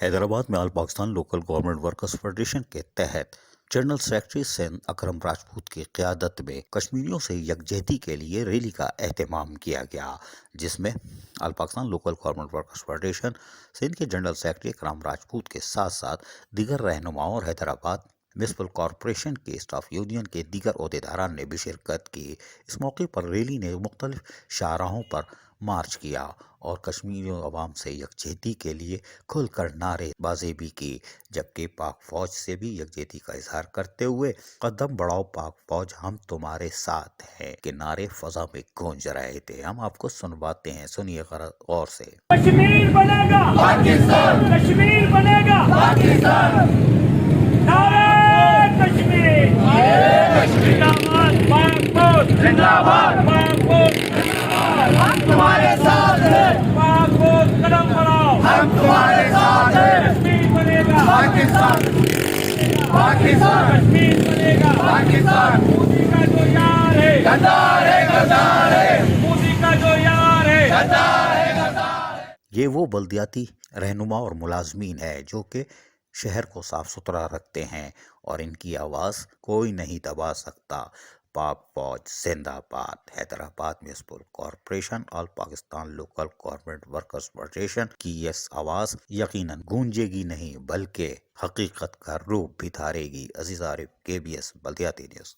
حیدرآباد میں all Pakistan local government workers federation کے تحت جنرل سیکرٹری سندھ اکرم راجپوت کی قیادت میں کشمیریوں سے یکجہتی کے لیے ریلی کا اہتمام کیا گیا، جس میں all Pakistan local government workers federation Sindh کے جنرل سیکرٹری اکرم راجپوت کے ساتھ ساتھ دیگر رہنماؤں اور حیدرآباد میونسپل کارپوریشن کے اسٹاف یونین کے دیگر عہدیداران نے بھی شرکت کی۔ اس موقع پر ریلی نے مختلف شاہراہوں پر مارچ کیا اور کشمیری عوام سے یکجہتی کے لیے کھل کر نعرے بازی بھی کی، جبکہ پاک فوج سے بھی یکجہتی کا اظہار کرتے ہوئے قدم بڑھاؤ پاک فوج ہم تمہارے ساتھ ہیں کے نعرے فضا میں گونج رہے تھے۔ ہم آپ کو سنواتے ہیں، سنیے غور سے۔ کشمیر بنے گا پاکستان، کشمیر بنے گا پاکستان، نعرہ کشمیر، زندہ باد پاک فوج، زندہ باد پاک فوج، ہم تمہارے ساتھ ہیں، پاک فوج قدم بڑھاؤ، ہم تمہارے ساتھ ہیں، کشمیر بنے گا پاکستان، پاکستان، کشمیر بنے گا پاکستان، مودی کا جو یار ہے غدار ہے، غدار ہے، مودی کا جو یار ہے غدار ہے، غدار ہے۔ یہ وہ بلدیاتی رہنما اور ملازمین ہے جو کہ شہر کو صاف ستھرا رکھتے ہیں اور ان کی آواز کوئی نہیں دبا سکتا۔ پاک فوج زندہ باد۔ Hyderabad municipal corporation all Pakistan local government workers federation کی یہ آواز یقیناً گونجے گی نہیں بلکہ حقیقت کا روپ بھی دھارے گی۔ عزیز عارف، KBS بلدیاتی نیوز۔